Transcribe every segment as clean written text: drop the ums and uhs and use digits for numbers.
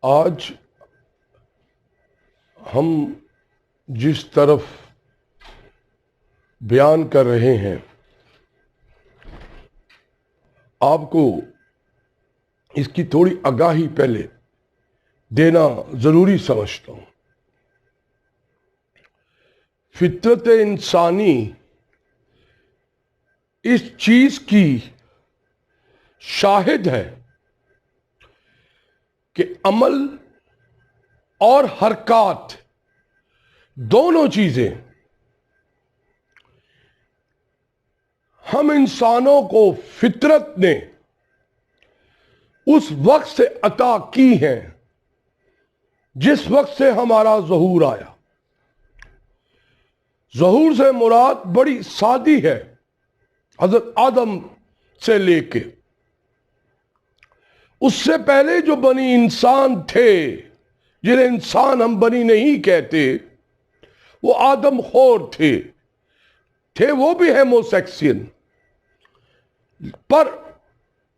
آج ہم جس طرف بیان کر رہے ہیں آپ کو اس کی تھوڑی آگاہی پہلے دینا ضروری سمجھتا ہوں۔ فطرت انسانی اس چیز کی شاہد ہے کہ عمل اور حرکات دونوں چیزیں ہم انسانوں کو فطرت نے اس وقت سے عطا کی ہیں جس وقت سے ہمارا ظہور آیا۔ ظہور سے مراد بڑی سادی ہے، حضرت آدم سے لے کے اس سے پہلے جو بنی انسان تھے، جنہیں انسان ہم بنی نہیں کہتے، وہ آدم خور تھے وہ بھی ہیموسیکسین، پر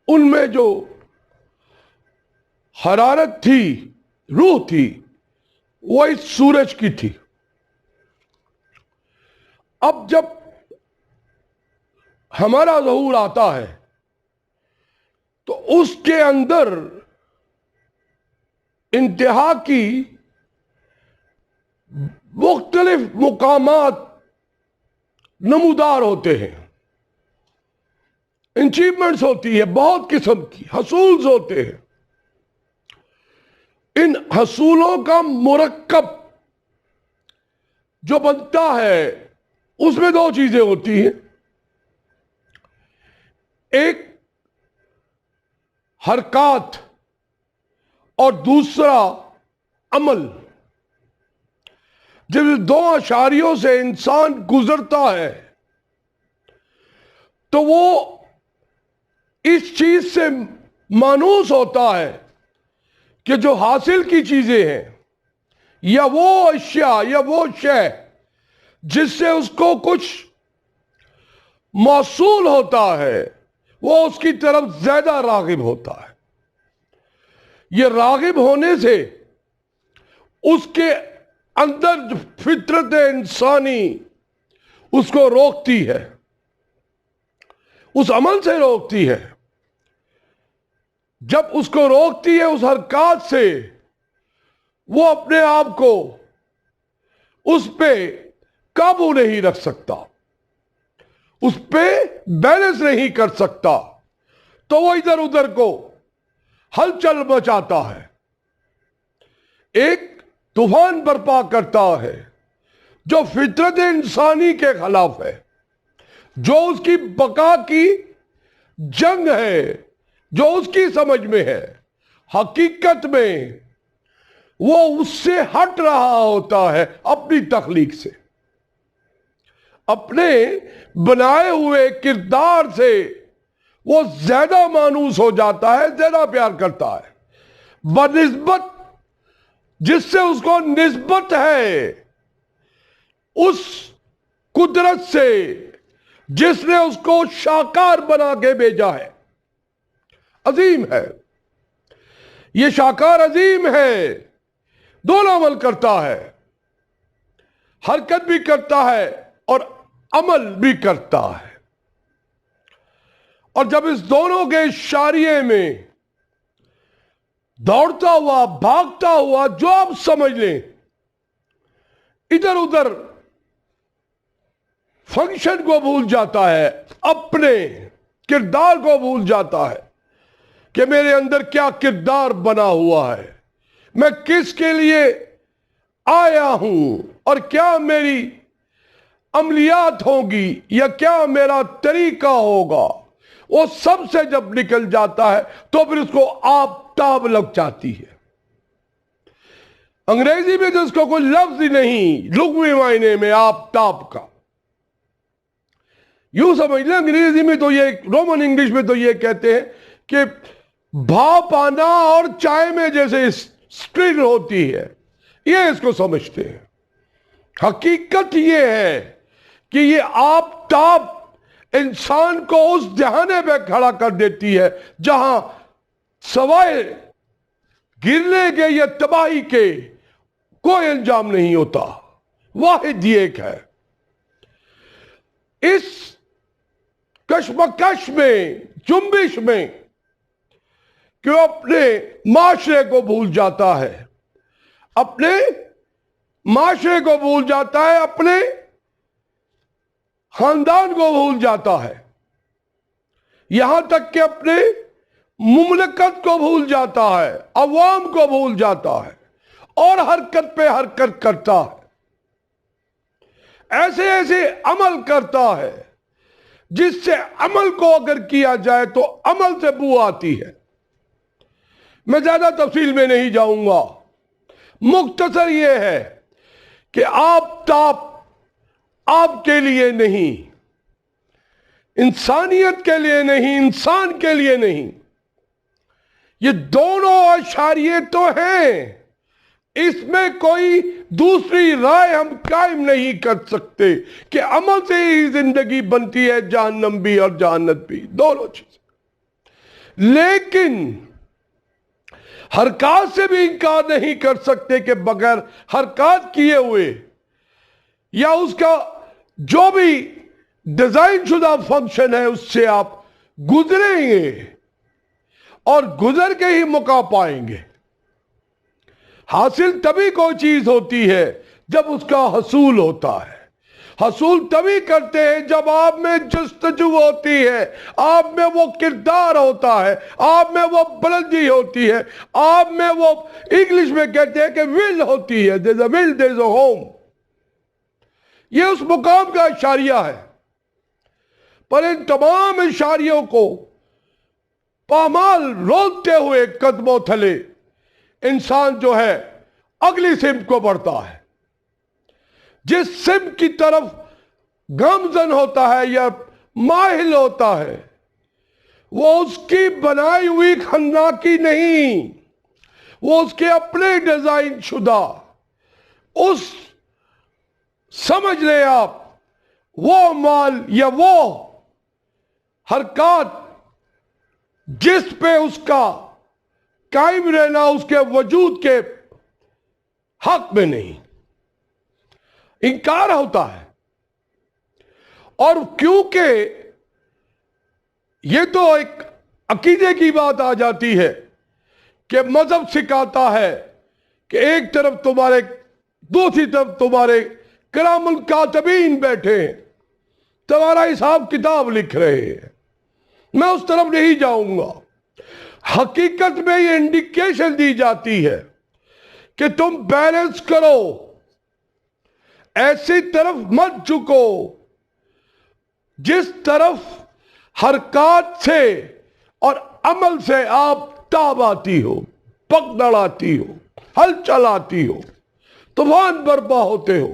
ان میں جو حرارت تھی، روح تھی، وہ اس سورج کی تھی۔ اب جب ہمارا ظہور آتا ہے تو اس کے اندر انتہا کی مختلف مقامات نمودار ہوتے ہیں، انچیومنٹس ہوتی ہے، بہت قسم کی حصولز ہوتے ہیں۔ ان حصولوں کا مرکب جو بنتا ہے اس میں دو چیزیں ہوتی ہیں، ایک حرکات اور دوسرا عمل۔ جب دو اشاریوں سے انسان گزرتا ہے تو وہ اس چیز سے مانوس ہوتا ہے کہ جو حاصل کی چیزیں ہیں یا وہ اشیاء یا وہ شے جس سے اس کو کچھ موصول ہوتا ہے، وہ اس کی طرف زیادہ راغب ہوتا ہے۔ یہ راغب ہونے سے اس کے اندر جو فطرت انسانی اس کو روکتی ہے، اس عمل سے روکتی ہے۔ جب اس کو روکتی ہے اس حرکات سے، وہ اپنے آپ کو اس پہ قابو نہیں رکھ سکتا، اس پہ بیلنس نہیں کر سکتا، تو وہ ادھر ادھر کو ہلچل مچاتا ہے، ایک طوفان برپا کرتا ہے جو فطرت انسانی کے خلاف ہے، جو اس کی بقا کی جنگ ہے، جو اس کی سمجھ میں ہے۔ حقیقت میں وہ اس سے ہٹ رہا ہوتا ہے، اپنی تخلیق سے، اپنے بنائے ہوئے کردار سے وہ زیادہ مانوس ہو جاتا ہے، زیادہ پیار کرتا ہے بنسبت جس سے اس کو نسبت ہے اس قدرت سے جس نے اس کو شاکار بنا کے بھیجا ہے۔ عظیم ہے یہ شاکار، عظیم ہے، دونوں عمل کرتا ہے، حرکت بھی کرتا ہے اور عمل بھی کرتا ہے۔ اور جب اس دونوں کے اشاریے میں دوڑتا ہوا، بھاگتا ہوا، جو آپ سمجھ لیں، ادھر ادھر فنکشن کو بھول جاتا ہے، اپنے کردار کو بھول جاتا ہے کہ میرے اندر کیا کردار بنا ہوا ہے، میں کس کے لیے آیا ہوں، اور کیا میری عملیات ہوگی یا کیا میرا طریقہ ہوگا، وہ سب سے جب نکل جاتا ہے تو پھر اس کو آفتاب لگ جاتی ہے۔ انگریزی میں تو اس کو کوئی لفظ ہی نہیں، لغوی معنی میں آفتاب کا، یوں سمجھ لیں انگریزی میں تو یہ، رومن انگلش میں تو یہ کہتے ہیں کہ بھاپ آنا اور چائے میں جیسے سٹرنگ ہوتی ہے، یہ اس کو سمجھتے ہیں۔ حقیقت یہ ہے کہ یہ آفتاب انسان کو اس جہانے پہ کھڑا کر دیتی ہے جہاں سوائے گرنے کے یا تباہی کے کوئی انجام نہیں ہوتا، واحد یہ ایک ہے۔ اس کشمکش میں، جنبش میں کہ وہ اپنے معاشرے کو بھول جاتا ہے، اپنے معاشرے کو بھول جاتا ہے، اپنے خاندان کو بھول جاتا ہے، یہاں تک کہ اپنے مملکت کو بھول جاتا ہے، عوام کو بھول جاتا ہے، اور حرکت پہ حرکت کرتا ہے، ایسے ایسے عمل کرتا ہے جس سے عمل کو اگر کیا جائے تو عمل سے بو آتی ہے۔ میں زیادہ تفصیل میں نہیں جاؤں گا، مختصر یہ ہے کہ آفتاب آپ کے لیے نہیں، انسانیت کے لیے نہیں، انسان کے لیے نہیں، یہ دونوں اشاریے تو ہیں، اس میں کوئی دوسری رائے ہم قائم نہیں کر سکتے کہ عمل سے ہی زندگی بنتی ہے، جہنم بھی اور جنت بھی، دونوں چیزیں۔ لیکن حرکات سے بھی انکار نہیں کر سکتے کہ بغیر حرکات کیے ہوئے یا اس کا جو بھی ڈیزائن شدہ فنکشن ہے اس سے آپ گزریں گے اور گزر کے ہی موقع پائیں گے۔ حاصل تبھی کوئی چیز ہوتی ہے جب اس کا حصول ہوتا ہے، حصول تبھی کرتے ہیں جب آپ میں جستجو ہوتی ہے، آپ میں وہ کردار ہوتا ہے، آپ میں وہ بلندی ہوتی ہے، آپ میں وہ انگلش میں کہتے ہیں کہ ول ہوتی ہے، there's a will, there's a home۔ یہ اس مقام کا اشاریہ ہے۔ پر ان تمام اشاریوں کو پامال رولتے ہوئے قدموں تھلے انسان جو ہے اگلی سمت کو بڑھتا ہے، جس سمت کی طرف گامزن ہوتا ہے یا مائل ہوتا ہے وہ اس کی بنائی ہوئی خناکی نہیں، وہ اس کے اپنے ڈیزائن شدہ، اس سمجھ لیں آپ وہ مال یا وہ حرکات جس پہ اس کا قائم رہنا اس کے وجود کے حق میں نہیں، انکار ہوتا ہے۔ اور کیونکہ یہ تو ایک عقیدے کی بات آ جاتی ہے کہ مذہب سکھاتا ہے کہ ایک طرف تمہارے، دوسری طرف تمہارے کرام الکاتبین بیٹھے ہیں، تمہارا حساب کتاب لکھ رہے ہیں، میں اس طرف نہیں جاؤں گا۔ حقیقت میں یہ انڈیکیشن دی جاتی ہے کہ تم بیلنس کرو، ایسی طرف مت جھکو جس طرف حرکات سے اور عمل سے آپ تاب آتی ہو، پگڑ آتی ہو، ہلچل آتی ہو، طوفان برپا ہوتے ہو۔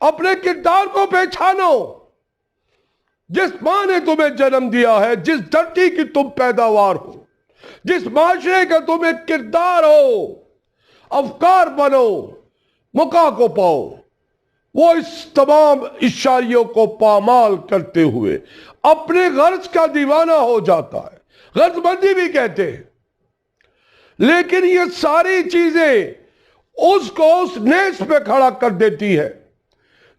اپنے کردار کو پہچانو، جس ماں نے تمہیں جنم دیا ہے، جس دھرتی کی تم پیداوار ہو، جس معاشرے کا تم ایک کردار ہو، افکار بنو، موقع کو پاؤ، وہ اس تمام اشاریوں کو پامال کرتے ہوئے اپنے غرض کا دیوانہ ہو جاتا ہے۔ غرض مندی بھی کہتے ہیں، لیکن یہ ساری چیزیں اس کو اس نیس پہ کھڑا کر دیتی ہے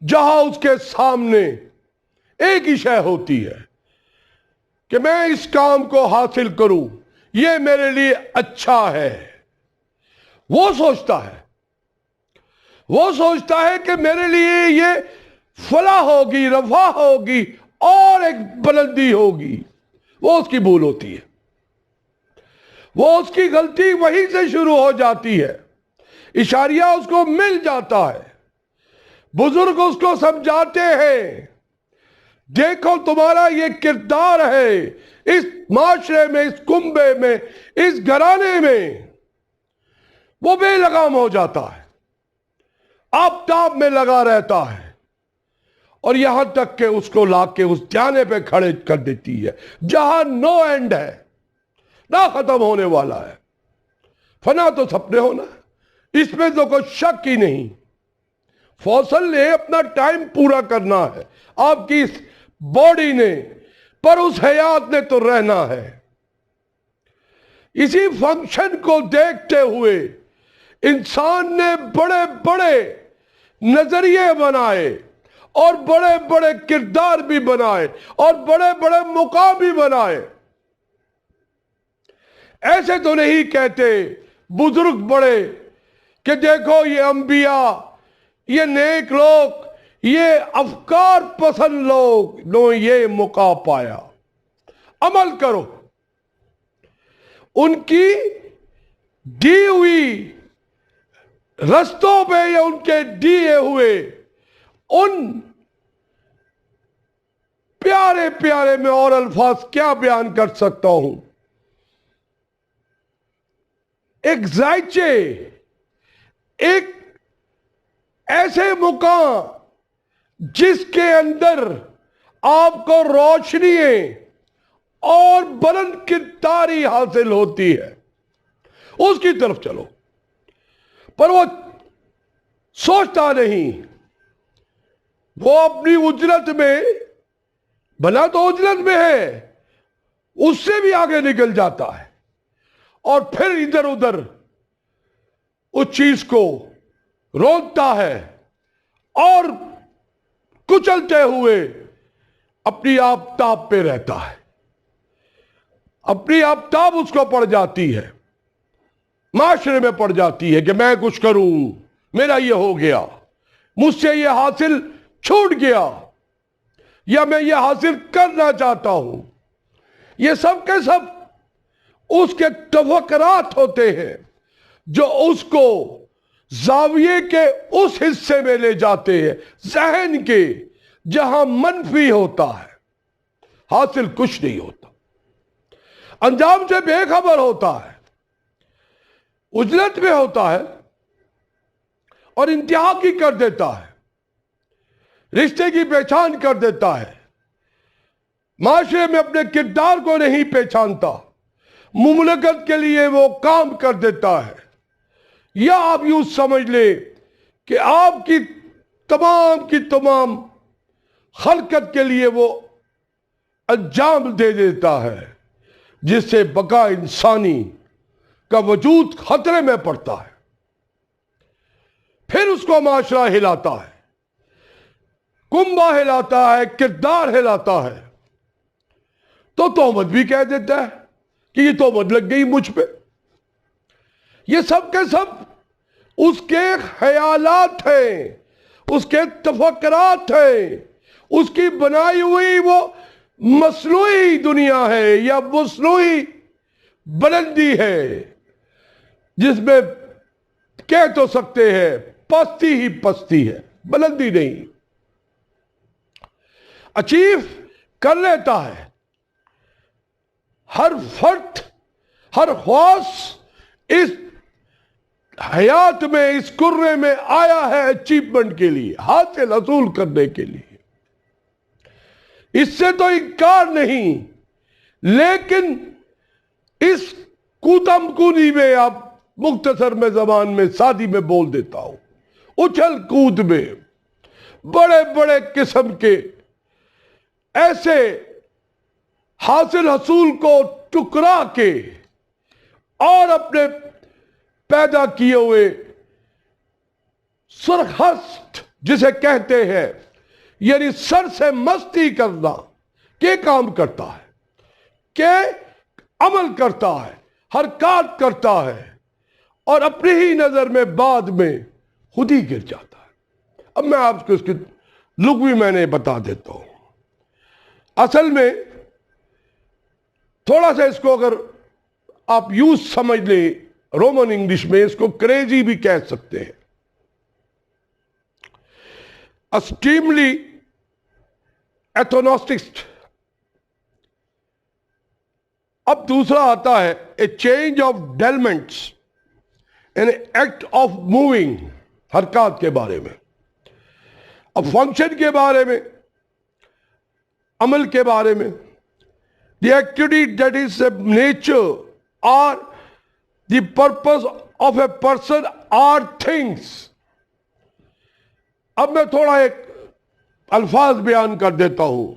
جہاں اس کے سامنے ایک ہی شے ہوتی ہے کہ میں اس کام کو حاصل کروں، یہ میرے لیے اچھا ہے۔ وہ سوچتا ہے کہ میرے لیے یہ فلاح ہوگی، رفاہ ہوگی اور ایک بلندی ہوگی۔ وہ اس کی بھول ہوتی ہے، وہ اس کی غلطی وہیں سے شروع ہو جاتی ہے۔ اشاریہ اس کو مل جاتا ہے، بزرگ اس کو سمجھاتے ہیں، دیکھو تمہارا یہ کردار ہے اس معاشرے میں، اس کنبے میں، اس گھرانے میں۔ وہ بے لگام ہو جاتا ہے، آفتاب میں لگا رہتا ہے، اور یہاں تک کہ اس کو لا کے اس جانے پہ کھڑے کر دیتی ہے جہاں نو اینڈ ہے، نہ ختم ہونے والا ہے۔ فنا تو سب نے ہونا ہے، اس میں تو کوئی شک ہی نہیں۔ فوصل نے اپنا ٹائم پورا کرنا ہے، آپ کی اس باڈی نے، پر اس حیات نے تو رہنا ہے۔ اسی فنکشن کو دیکھتے ہوئے انسان نے بڑے بڑے نظریے بنائے اور بڑے بڑے کردار بھی بنائے اور بڑے بڑے مقام بھی بنائے. ایسے تو نہیں کہتے بزرگ بڑے کہ دیکھو یہ انبیاء، یہ نیک لوگ، یہ افکار پسند لوگ نے یہ موقع پایا. عمل کرو. ان کی دی ہوئی رستوں پہ یا ان کے دیے ہوئے ان پیارے پیارے میں اور الفاظ کیا بیان کر سکتا ہوں. ایک ذائچے، ایک ایسے مقام جس کے اندر آپ کو روشنییں اور بلند کرداری حاصل ہوتی ہے، اس کی طرف چلو. پر وہ سوچتا نہیں، وہ اپنی اجرت میں، بھلا تو اجرت میں ہے، اس سے بھی آگے نکل جاتا ہے اور پھر ادھر ادھر اس چیز کو رونتا ہے اور کچلتے ہوئے اپنی آفتاب پہ رہتا ہے. اپنی آفتاب اس کو پڑ جاتی ہے، معاشرے میں پڑ جاتی ہے کہ میں کچھ کروں، میرا یہ ہو گیا، مجھ سے یہ حاصل چھوٹ گیا، یا میں یہ حاصل کرنا چاہتا ہوں. یہ سب کے سب اس کے تفکرات ہوتے ہیں جو اس کو زاویے کے اس حصے میں لے جاتے ہیں ذہن کے جہاں منفی ہوتا ہے، حاصل کچھ نہیں ہوتا، انجام سے بے خبر ہوتا ہے، اجرت میں ہوتا ہے اور انتہا کی کر دیتا ہے، رشتے کی پہچان کر دیتا ہے، معاشرے میں اپنے کردار کو نہیں پہچانتا، مملکت کے لیے وہ کام کر دیتا ہے. یا آپ یوں سمجھ لیں کہ آپ کی تمام خلقت کے لیے وہ انجام دے دیتا ہے، جس سے بقا انسانی کا وجود خطرے میں پڑتا ہے. پھر اس کو معاشرہ ہلاتا ہے، کنبہ ہلاتا ہے، کردار ہلاتا ہے، تو تہمت بھی کہہ دیتا ہے کہ یہ تہمت لگ گئی مجھ پہ. یہ سب کے سب اس کے خیالات ہیں، اس کے تفکرات ہیں، اس کی بنائی ہوئی وہ مصنوعی دنیا ہے یا مصنوعی بلندی ہے، جس میں کہہ تو سکتے ہیں پستی ہی پستی ہے، بلندی نہیں. اچیو کر لیتا ہے ہر فرد، ہر خواص اس حیات میں، اس کرے میں آیا ہے اچیومنٹ کے لیے، حاصل حصول کرنے کے لیے. اس سے تو انکار نہیں، لیکن اس کوتم کودی میں، آپ مختصر میں زبان میں سادی میں بول دیتا ہوں، اچھل کود میں بڑے بڑے قسم کے ایسے حاصل حصول کو ٹکرا کے اور اپنے پیدا کیے ہوئے سرخست جسے کہتے ہیں، یعنی سر سے مستی کرنا کے کام کرتا ہے، کہ عمل کرتا ہے، حرکات کرتا ہے، اور اپنی ہی نظر میں بعد میں خود ہی گر جاتا ہے. اب میں آپ کو اس کی لغوی میں نے بتا دیتا ہوں. اصل میں تھوڑا سا اس کو اگر آپ یوں سمجھ لیں، رومن انگلش میں اس کو کریزی بھی کہہ سکتے ہیں. اسٹیملی ایتھونوسٹسٹ. اب دوسرا آتا ہے a change of elements in act of moving, حرکات کے بارے میں. اب فنکشن کے بارے میں، عمل کے بارے میں، the activity that is the nature or the purpose of a person or things. اب میں تھوڑا ایک الفاظ بیان کر دیتا ہوں.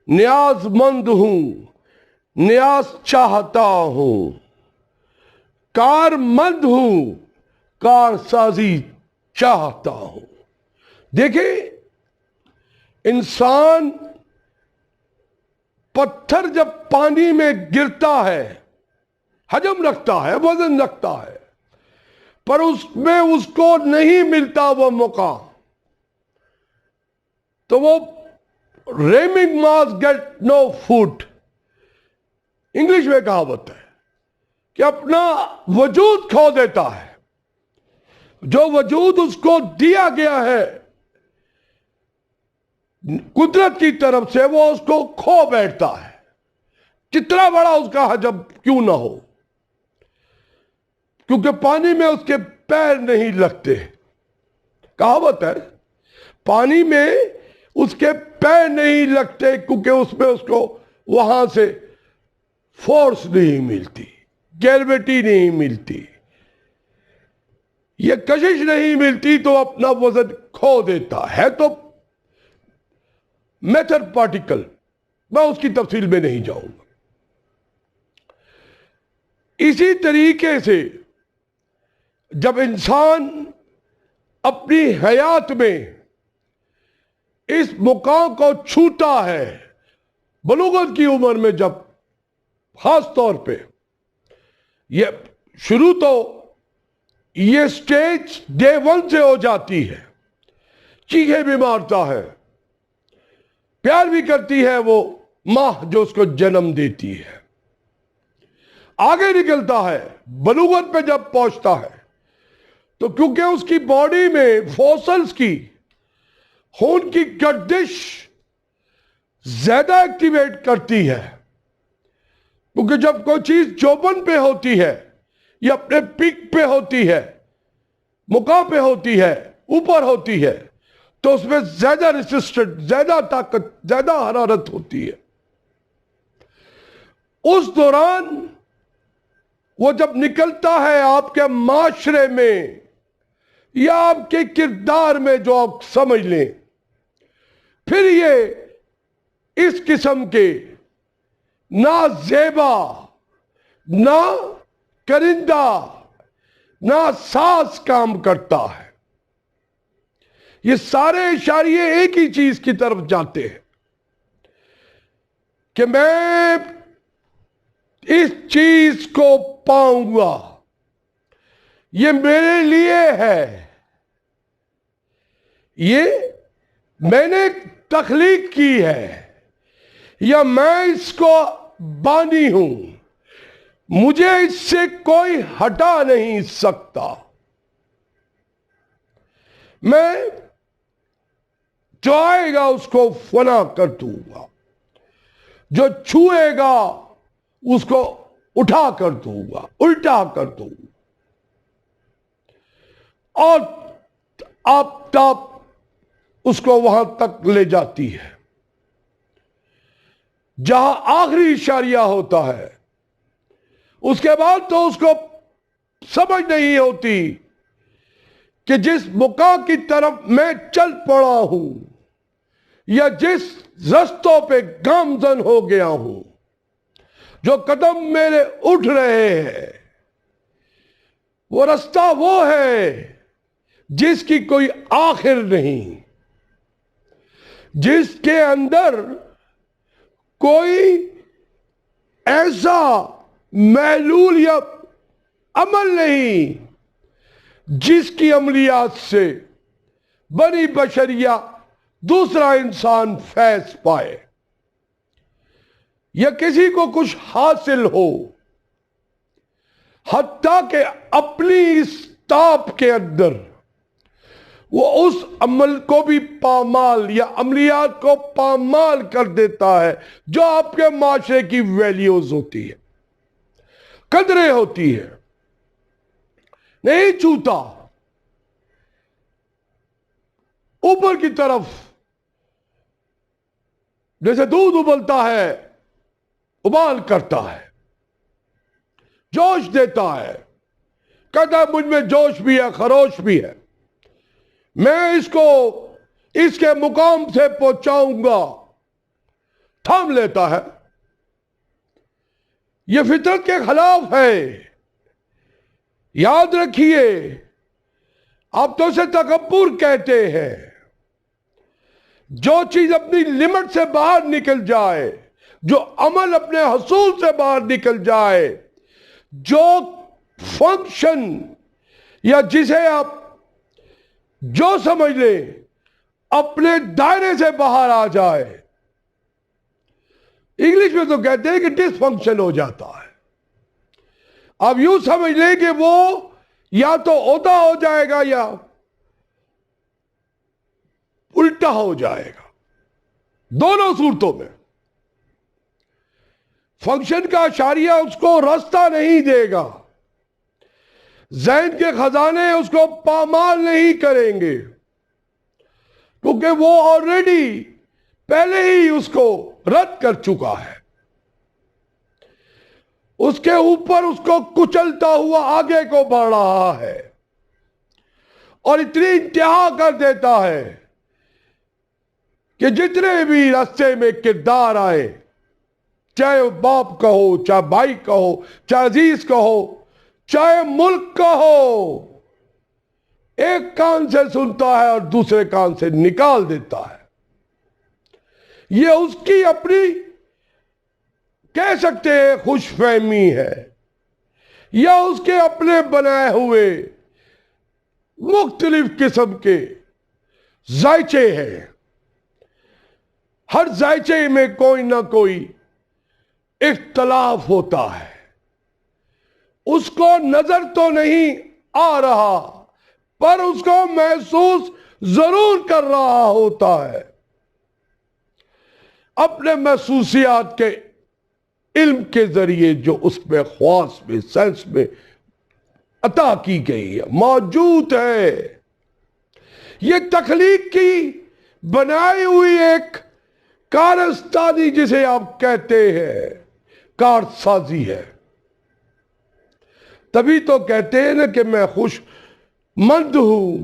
نیاز مند ہوں نیاز چاہتا ہوں، کار مند ہوں، کار سازی چاہتا ہوں۔ دیکھیں، انسان پتھر جب پانی میں گرتا ہے، حجم رکھتا ہے، وزن رکھتا ہے، پر اس میں اس کو نہیں ملتا وہ مقام، تو وہ ریمنگ ماس گیٹ نو فوٹ، انگلش میں کہاوت ہے کہ اپنا وجود کھو دیتا ہے۔ جو وجود اس کو دیا گیا ہے قدرت کی طرف سے، وہ اس کو کھو بیٹھتا ہے، کتنا بڑا اس کا حجم کیوں نہ ہو، کیونکہ پانی میں اس کے پیر نہیں لگتے۔ کہاوت ہے، پانی میں اس کے پیر نہیں لگتے کیونکہ اس میں اس کو وہاں سے فورس نہیں ملتی، گریویٹی نہیں ملتی، یہ کشش نہیں ملتی، تو اپنا وزن کھو دیتا ہے۔ تو میٹر پارٹیکل، میں اس کی تفصیل میں نہیں جاؤں گا۔ اسی طریقے سے جب انسان اپنی حیات میں اس مقام کو چھوتا ہے، بلوغت کی عمر میں، جب خاص طور پہ یہ شروع تو یہ سٹیج ڈے 1 سے ہو جاتی ہے، چیخے بھی مارتا ہے، پیار بھی کرتی ہے وہ ماں جو اس کو جنم دیتی ہے، آگے نکلتا ہے، بلوغت پہ جب پہنچتا ہے تو کیونکہ اس کی باڈی میں فوسلز کی، خون کی گردش زیادہ ایکٹیویٹ کرتی ہے، کیونکہ جب کوئی چیز جوبن پہ ہوتی ہے یا اپنے پیک پہ ہوتی ہے، مقام پہ ہوتی ہے، اوپر ہوتی ہے، تو اس میں زیادہ ریسسٹنٹ، زیادہ طاقت، زیادہ حرارت ہوتی ہے۔ اس دوران وہ جب نکلتا ہے آپ کے معاشرے میں یا آپ کے کردار میں، جو آپ سمجھ لیں، پھر یہ اس قسم کے نہ زیبا، نہ کرندہ، نہ ساز کام کرتا ہے۔ یہ سارے اشاریے ایک ہی چیز کی طرف جاتے ہیں کہ میں اس چیز کو پاؤں گا، یہ میرے لیے ہے، یہ میں نے تخلیق کی ہے، یا میں اس کو بانی ہوں، مجھے اس سے کوئی ہٹا نہیں سکتا۔ میں جو آئے گا اس کو فنا کر دوں گا، جو چھوئے گا اس کو اٹھا کر دوں گا، الٹا کر دوں گا، اور آفتاب اس کو وہاں تک لے جاتی ہے جہاں آخری اشاریہ ہوتا ہے۔ اس کے بعد تو اس کو سمجھ نہیں ہوتی کہ جس مقام کی طرف میں چل پڑا ہوں یا جس رستوں پہ گامزن ہو گیا ہوں، جو قدم میرے اٹھ رہے ہیں، وہ رستہ وہ ہے جس کی کوئی آخر نہیں، جس کے اندر کوئی ایسا محلول یا عمل نہیں جس کی عملیات سے بنی بشریہ دوسرا انسان فیض پائے یا کسی کو کچھ حاصل ہو، حتیٰ کہ اپنی اس تاب کے اندر وہ اس عمل کو بھی پامال یا عملیات کو پامال کر دیتا ہے جو آپ کے معاشرے کی ویلیوز ہوتی ہے، قدریں ہوتی ہے، نہیں چھوتا، اوپر کی طرف جیسے دودھ ابلتا ہے، ابال کرتا ہے، جوش دیتا ہے، کہتا ہے مجھ میں جوش بھی ہے، خروش بھی ہے، میں اس کو اس کے مقام سے پہنچاؤں گا، تھام لیتا ہے، یہ فطرت کے خلاف ہے. یاد رکھیے آپ تو اسے تکبر کہتے ہیں. جو چیز اپنی لمٹ سے باہر نکل جائے, جو عمل اپنے حصول سے باہر نکل جائے, جو فنکشن یا جسے آپ جو سمجھ لیں اپنے دائرے سے باہر آ جائے, انگلش میں تو کہتے ہیں کہ ڈس فنکشن ہو جاتا ہے. آپ یوں سمجھ لیں کہ وہ یا تو عہدہ ہو جائے گا یا الٹا ہو جائے گا. دونوں صورتوں میں فنکشن کا اشاریہ اس کو راستہ نہیں دے گا, ذہن کے خزانے اس کو پامال نہیں کریں گے, کیونکہ وہ آلریڈی پہلے ہی اس کو رد کر چکا ہے. اس کے اوپر اس کو کچلتا ہوا آگے کو بڑھ رہا ہے اور اتنی انتہا کر دیتا ہے کہ جتنے بھی راستے میں کردار آئے, چاہے وہ باپ کا ہو, چاہے بھائی کا ہو, چاہے عزیز کا ہو, چاہے ملک کا ہو, ایک کان سے سنتا ہے اور دوسرے کان سے نکال دیتا ہے. یہ اس کی اپنی کہہ سکتے ہیں خوش فہمی ہے, یا اس کے اپنے بنائے ہوئے مختلف قسم کے ذائچے ہیں. ہر ذائچے میں کوئی نہ کوئی اختلاف ہوتا ہے. اس کو نظر تو نہیں آ رہا پر اس کو محسوس ضرور کر رہا ہوتا ہے. اپنے محسوسیات کے علم کے ذریعے جو اس میں خواص میں سینس میں عطا کی گئی ہے, موجود ہے. یہ تخلیق کی بنائی ہوئی ایک کارستانی جسے آپ کہتے ہیں کارسازی ہے. تبھی تو کہتے ہیں نا کہ میں خوش مند ہوں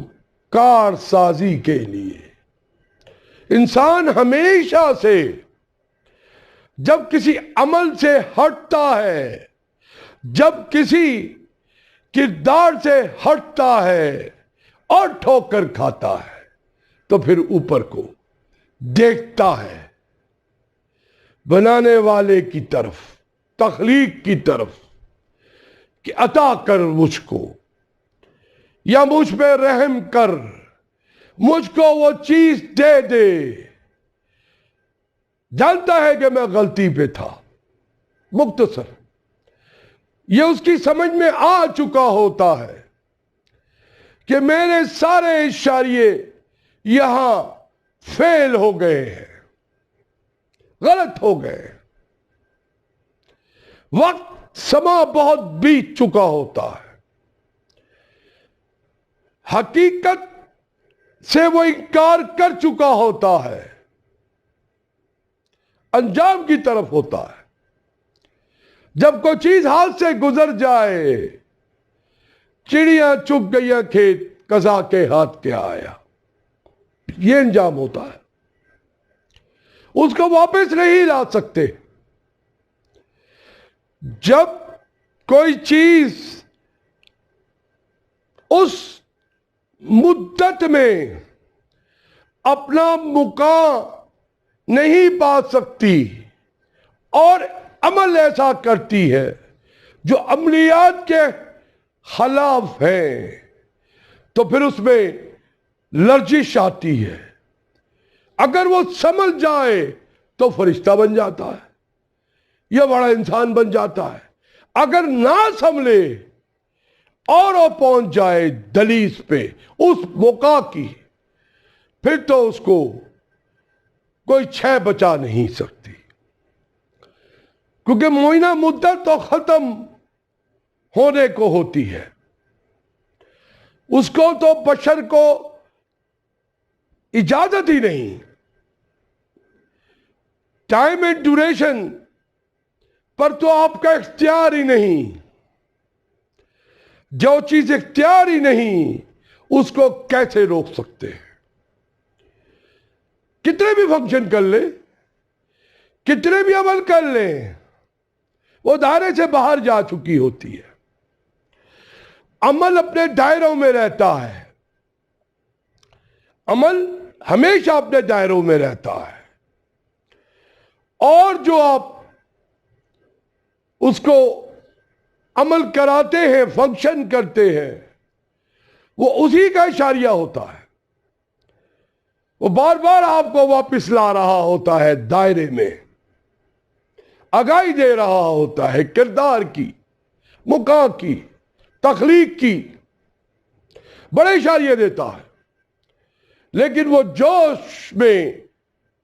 کارسازی کے لیے. انسان ہمیشہ سے جب کسی عمل سے ہٹتا ہے, جب کسی کردار سے ہٹتا ہے اور ٹھوکر کھاتا ہے, تو پھر اوپر کو دیکھتا ہے, بنانے والے کی طرف, تخلیق کی طرف, کہ عطا کر مجھ کو, یا مجھ پہ رحم کر, مجھ کو وہ چیز دے دے. جانتا ہے کہ میں غلطی پہ تھا. مختصر یہ اس کی سمجھ میں آ چکا ہوتا ہے کہ میرے سارے اشاریے یہاں فیل ہو گئے ہیں, غلط ہو گئے. وقت سما بہت بیت چکا ہوتا ہے. حقیقت سے وہ انکار کر چکا ہوتا ہے, انجام کی طرف ہوتا ہے. جب کوئی چیز ہاتھ سے گزر جائے, چڑیاں چگ گئیاں کھیت, قضا کے ہاتھ کیا آیا, یہ انجام ہوتا ہے. اس کو واپس نہیں لا سکتے. جب کوئی چیز اس مدت میں اپنا مقام نہیں پا سکتی اور عمل ایسا کرتی ہے جو عملیات کے خلاف ہے, تو پھر اس میں لرزش آتی ہے. اگر وہ سمجھ جائے تو فرشتہ بن جاتا ہے یا بڑا انسان بن جاتا ہے. اگر نہ سمجھے اور وہ پہنچ جائے دلیس پہ اس موقع کی, پھر تو اس کو کوئی چھے بچا نہیں سکتی, کیونکہ معینہ مدت تو ختم ہونے کو ہوتی ہے. اس کو تو بشر کو اجازت ہی نہیں. ٹائم اینڈ ڈیوریشن پر تو آپ کا اختیار ہی نہیں. جو چیز اختیار ہی نہیں اس کو کیسے روک سکتے ہیں؟ کتنے بھی فنکشن کر لیں, کتنے بھی عمل کر لیں, وہ دائرے سے باہر جا چکی ہوتی ہے. عمل اپنے دائروں میں رہتا ہے. عمل ہمیشہ اپنے دائروں میں رہتا ہے. اور جو آپ اس کو عمل کراتے ہیں، فنکشن کرتے ہیں، وہ اسی کا اشاریہ ہوتا ہے. وہ بار بار آپ کو واپس لا رہا ہوتا ہے دائرے میں، آگاہی دے رہا ہوتا ہے کردار کی، مقام کی، تخلیق کی، بڑے اشاریے دیتا ہے. لیکن وہ جوش میں،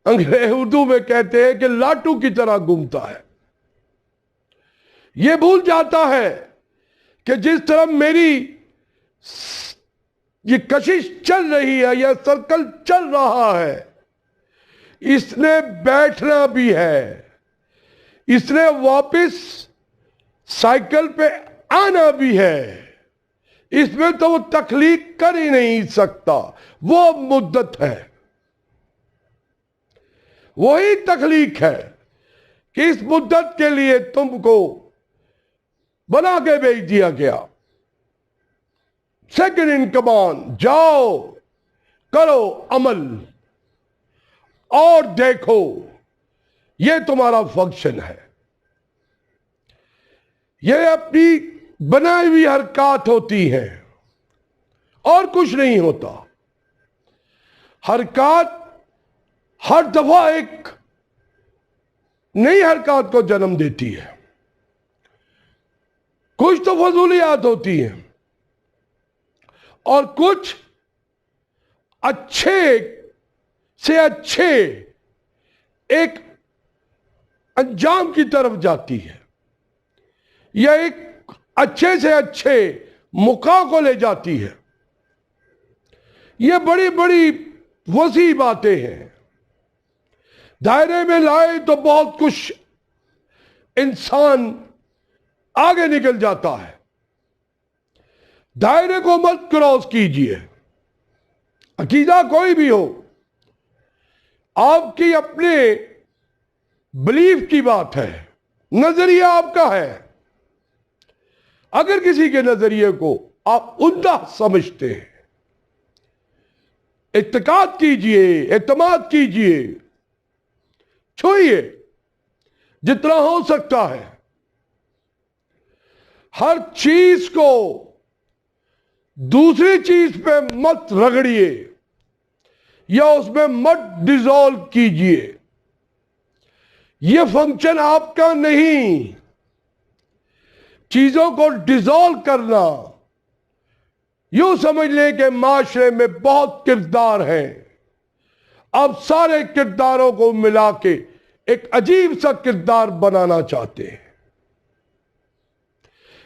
انگریز اردو میں کہتے ہیں کہ لاٹو کی طرح گھومتا ہے. یہ بھول جاتا ہے کہ جس طرح میری یہ کشش چل رہی ہے، یہ سرکل چل رہا ہے، اس نے بیٹھنا بھی ہے، اس نے واپس سائیکل پہ آنا بھی ہے. اس میں تو وہ تخلیق کر ہی نہیں سکتا. وہ مدت ہے، وہی تخلیق ہے کہ اس مدت کے لیے تم کو بنا کے بھیج دیا گیا. سیکنڈ ان کمانڈ، جاؤ کرو عمل اور دیکھو. یہ تمہارا فنکشن ہے. یہ اپنی بنائی ہوئی حرکات ہوتی ہیں اور کچھ نہیں ہوتا. حرکات ہر دفعہ ایک نئی حرکات کو جنم دیتی ہے. کچھ تو فضولیات ہوتی ہیں اور کچھ اچھے سے اچھے ایک انجام کی طرف جاتی ہے، یا ایک اچھے سے اچھے مقام کو لے جاتی ہے. یہ بڑی بڑی وسیع باتیں ہیں. دائرے میں لائے تو بہت کچھ انسان آگے نکل جاتا ہے. دائرے کو مت کراس کیجئے. عقیدہ کوئی بھی ہو، آپ کی اپنے بلیف کی بات ہے، نظریہ آپ کا ہے. اگر کسی کے نظریے کو آپ عمدہ سمجھتے ہیں، اعتقاد کیجئے، اعتماد کیجئے، چھوئیے جتنا ہو سکتا ہے. ہر چیز کو دوسری چیز پہ مت رگڑیے یا اس میں مت ڈیزولو کیجئے. یہ فنکشن آپ کا نہیں. چیزوں کو ڈیزولو کرنا، یوں سمجھ لیں کہ معاشرے میں بہت کردار ہیں، اب سارے کرداروں کو ملا کے ایک عجیب سا کردار بنانا چاہتے ہیں،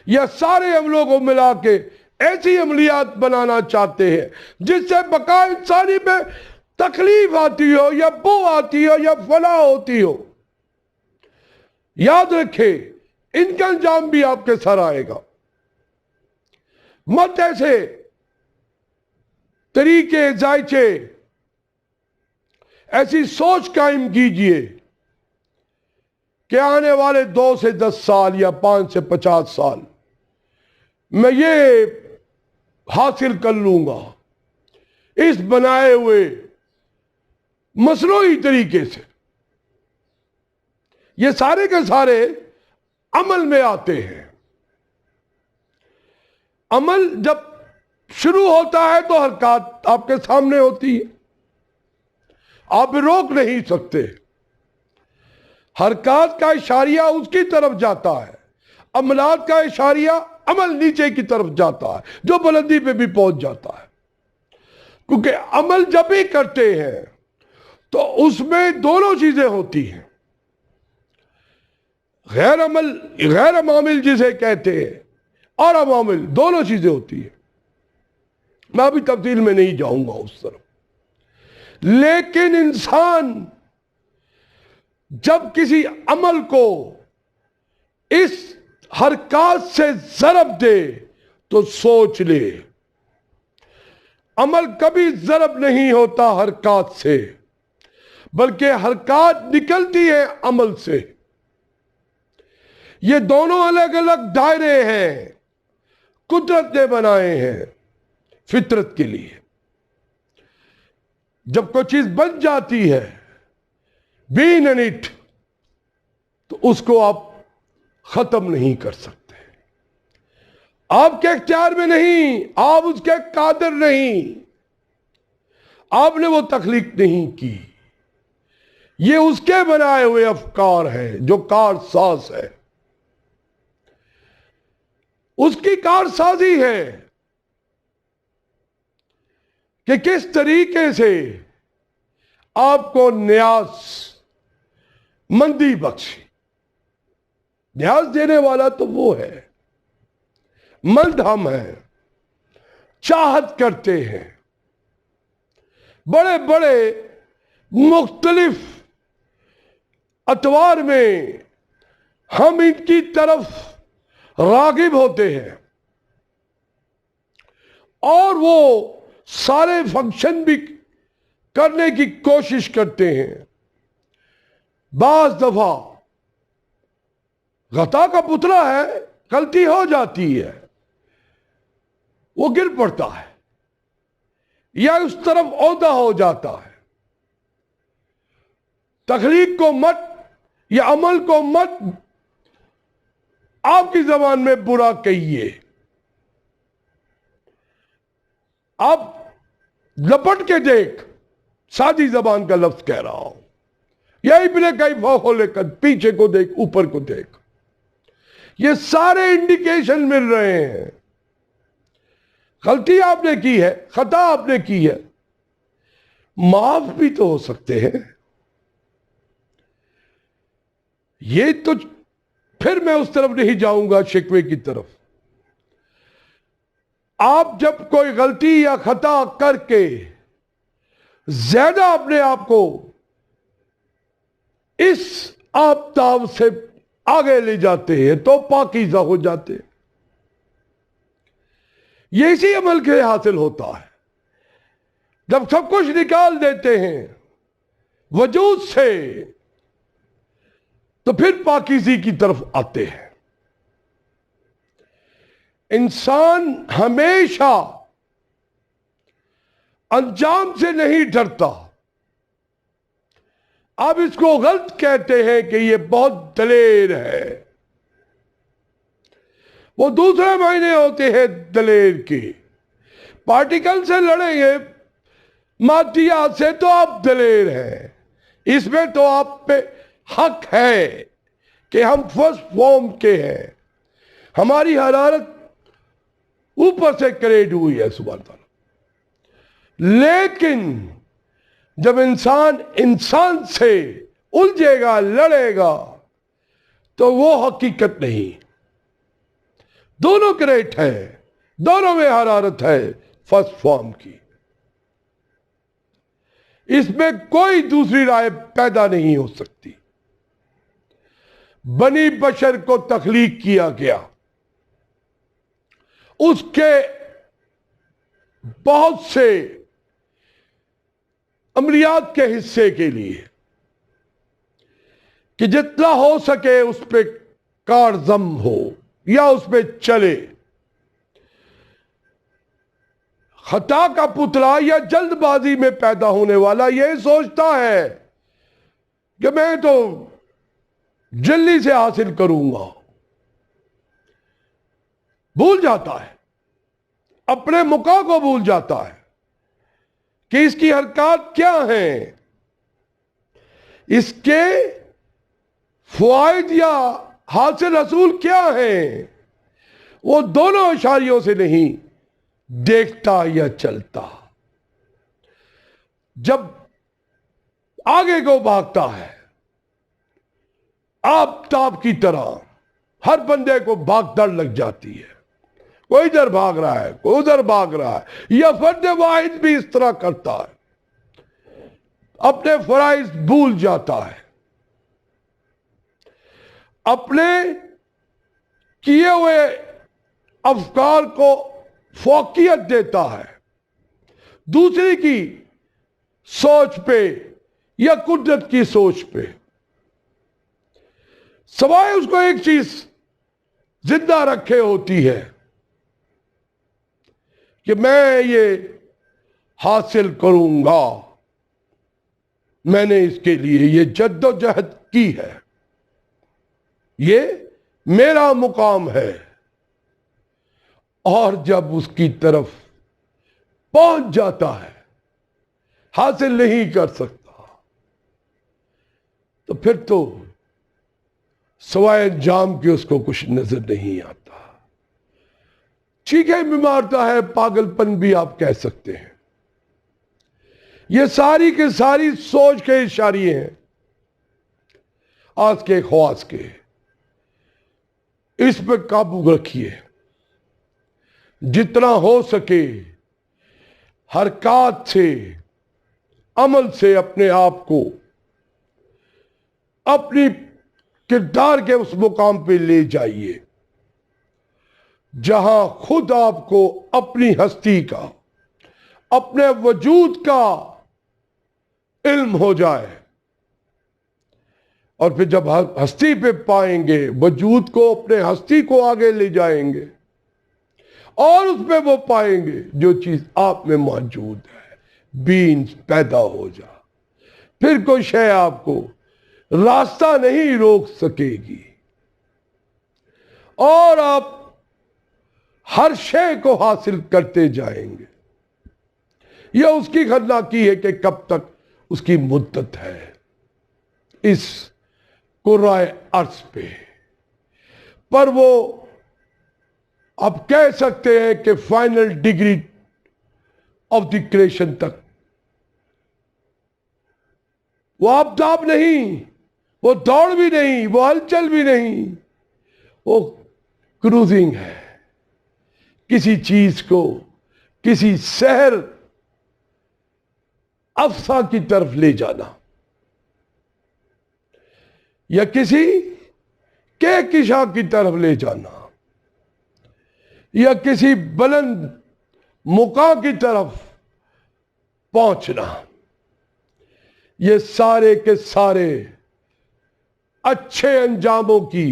یا سارے عملوں کو ملا کے ایسی عملیات بنانا چاہتے ہیں جس سے بقا انسانی پہ تکلیف آتی ہو، یا بو آتی ہو، یا فلاح ہوتی ہو. یاد رکھے ان کا انجام بھی آپ کے سر آئے گا. مت ایسے طریقے ذائچے، ایسی سوچ قائم کیجئے کہ آنے والے 2 سے 10 سال یا 5 سے 50 سال میں یہ حاصل کر لوں گا اس بنائے ہوئے مصنوعی طریقے سے. یہ سارے کے سارے عمل میں آتے ہیں. عمل جب شروع ہوتا ہے تو حرکات آپ کے سامنے ہوتی ہے، آپ روک نہیں سکتے. حرکات کا اشاریہ اس کی طرف جاتا ہے، عملات کا اشاریہ عمل نیچے کی طرف جاتا ہے جو بلندی پہ بھی پہنچ جاتا ہے. کیونکہ عمل جب بھی کرتے ہیں تو اس میں دونوں چیزیں ہوتی ہیں. غیر عوامل جسے کہتے ہیں اور عوامل، دونوں چیزیں ہوتی ہیں. میں ابھی تفصیل میں نہیں جاؤں گا اس طرف. لیکن انسان جب کسی عمل کو اس حرکات سے ضرب دے تو سوچ لے، عمل کبھی ضرب نہیں ہوتا حرکات سے، بلکہ حرکات نکلتی ہے عمل سے. یہ دونوں الگ الگ دائرے ہیں، قدرت نے بنائے ہیں فطرت کے لیے۔ جب کوئی چیز بن جاتی ہے بین ان اٹ، تو اس کو آپ ختم نہیں کر سکتے، آپ کے اختیار میں نہیں، آپ اس کے قادر نہیں، آپ نے وہ تخلیق نہیں کی، یہ اس کے بنائے ہوئے افکار ہیں جو کار ساز ہے، اس کی کار سازی ہے کہ کس طریقے سے آپ کو نیاز مندی بخشی۔ نیاز دینے والا تو وہ ہے، مند ہم ہیں، چاہت کرتے ہیں، بڑے بڑے مختلف اطوار میں ہم ان کی طرف راغب ہوتے ہیں، اور وہ سارے فنکشن بھی کرنے کی کوشش کرتے ہیں۔ بعض دفعہ غطا کا پتلا ہے، غلطی ہو جاتی ہے، وہ گر پڑتا ہے یا اس طرف عہدہ ہو جاتا ہے۔ تخلیق کو مت یا عمل کو مت آپ کی زبان میں برا کہیے، آپ لپٹ کے دیکھ، سادی زبان کا لفظ کہہ رہا ہوں، یا ابن کیفہ ہو لے کر پیچھے کو دیکھ، اوپر کو دیکھ، یہ سارے انڈیکیشن مل رہے ہیں۔ غلطی آپ نے کی ہے، خطا آپ نے کی ہے، معاف بھی تو ہو سکتے ہیں۔ یہ تو پھر میں اس طرف نہیں جاؤں گا، شکوے کی طرف۔ آپ جب کوئی غلطی یا خطا کر کے زیادہ اپنے آپ کو اس آفتاب سے آگے لے جاتے ہیں تو پاکیزہ ہو جاتے ہیں۔ یہ اسی عمل کے حاصل ہوتا ہے۔ جب سب کچھ نکال دیتے ہیں وجود سے تو پھر پاکیزی کی طرف آتے ہیں۔ انسان ہمیشہ انجام سے نہیں ڈرتا۔ آپ اس کو غلط کہتے ہیں کہ یہ بہت دلیر ہے، وہ دوسرے معنی ہوتے ہیں دلیر کے۔ پارٹیکل سے لڑیں گے، مادیات سے، تو آپ دلیر ہیں۔ اس میں تو آپ پہ حق ہے کہ ہم فرسٹ فارم کے ہیں، ہماری حرارت اوپر سے کریٹ ہوئی ہے، سبحان اللہ۔ لیکن جب انسان انسان سے الجھے گا، لڑے گا، تو وہ حقیقت نہیں۔ دونوں کریٹ ہے، دونوں میں حرارت ہے فرسٹ فارم کی، اس میں کوئی دوسری رائے پیدا نہیں ہو سکتی۔ بنی بشر کو تخلیق کیا گیا، اس کے بہت سے عملیات کے حصے کے لیے کہ جتنا ہو سکے اس پہ کارزم ہو یا اس پہ چلے۔ خطا کا پتلا یا جلد بازی میں پیدا ہونے والا یہ سوچتا ہے کہ میں تو جلدی سے حاصل کروں گا، بھول جاتا ہے، اپنے موقع کو بھول جاتا ہے کہ اس کی حرکات کیا ہیں، اس کے فوائد یا حاصل حصول کیا ہیں، وہ دونوں اشاریوں سے نہیں دیکھتا یا چلتا۔ جب آگے کو بھاگتا ہے آفتاب کی طرح، ہر بندے کو بھاگ دوڑ لگ جاتی ہے، کوئی ادھر بھاگ رہا ہے، کوئی ادھر بھاگ رہا ہے، یا فرد واحد بھی اس طرح کرتا ہے، اپنے فرائض بھول جاتا ہے، اپنے کیے ہوئے افکار کو فوقیت دیتا ہے دوسری کی سوچ پہ یا قدرت کی سوچ پہ، سوائے اس کو ایک چیز زندہ رکھے ہوتی ہے کہ میں یہ حاصل کروں گا، میں نے اس کے لیے یہ جد و جہد کی ہے، یہ میرا مقام ہے، اور جب اس کی طرف پہنچ جاتا ہے حاصل نہیں کر سکتا، تو پھر تو سوائے انجام کے اس کو کچھ نظر نہیں آتا۔ ٹھیک ہے، بیمارتا ہے، پاگل پن بھی آپ کہہ سکتے ہیں، یہ ساری کے ساری سوچ کے اشاریے ہیں، آج کے خواص کے۔ اس پہ قابو رکھیے، جتنا ہو سکے حرکات سے، عمل سے اپنے آپ کو اپنی کردار کے اس مقام پہ لے جائیے جہاں خود آپ کو اپنی ہستی کا، اپنے وجود کا علم ہو جائے، اور پھر جب ہستی پہ پائیں گے وجود کو، اپنے ہستی کو آگے لے جائیں گے اور اس پہ وہ پائیں گے جو چیز آپ میں موجود ہے، بینز پیدا ہو جا، پھر کوئی شے آپ کو راستہ نہیں روک سکے گی، اور آپ ہر شے کو حاصل کرتے جائیں گے۔ یہ اس کی خطا کی ہے کہ کب تک اس کی مدت ہے اس کرۂ ارض پہ، پر وہ اب کہہ سکتے ہیں کہ final degree of the creation تک وہ آفتاب نہیں، وہ دوڑ بھی نہیں، وہ ہلچل بھی نہیں، وہ کروزنگ ہے، کسی چیز کو کسی سحر افسا کی طرف لے جانا، یا کسی کہکشاں کی طرف لے جانا، یا کسی بلند مقام کی طرف پہنچنا، یہ سارے کے سارے اچھے انجاموں کی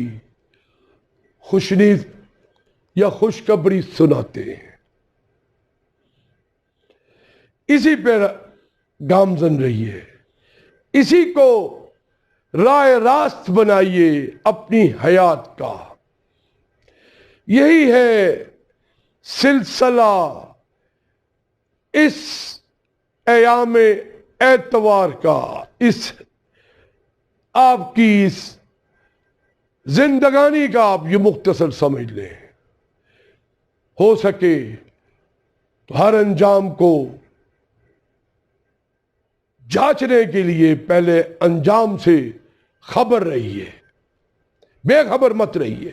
خوشنید یا خوشخبری سناتے ہیں۔ اسی پہ گامزن رہیے، اسی کو راہ راست بنائیے اپنی حیات کا۔ یہی ہے سلسلہ اس ایام اتوار کا، اس آپ کی اس زندگانی کا آپ یہ مختصر سمجھ لیں۔ ہو سکے تو ہر انجام کو جانچنے کے لیے پہلے انجام سے خبر رہیے، بے خبر مت رہیے۔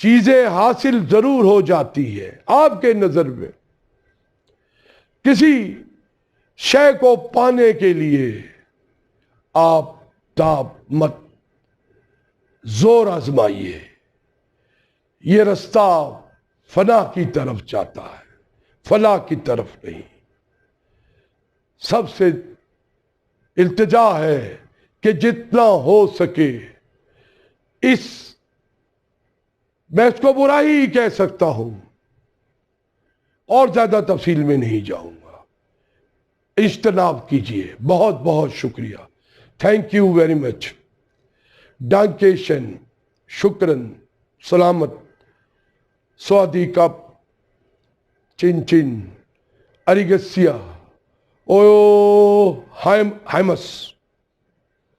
چیزیں حاصل ضرور ہو جاتی ہے آپ کے نظر میں، کسی شے کو پانے کے لیے آپ تاب مت زور آزمائیے، یہ رستہ فنا کی طرف جاتا ہے، فلاح کی طرف نہیں۔ سب سے التجا ہے کہ جتنا ہو سکے میں اس کو برائی ہی کہہ سکتا ہوں، اور زیادہ تفصیل میں نہیں جاؤں گا، اجتناب کیجئے۔ بہت بہت شکریہ، thank you very much, ڈانکیشن، شکرن، Salamat, سوادی cup, چن چن، اریگسیا، او ہائمس۔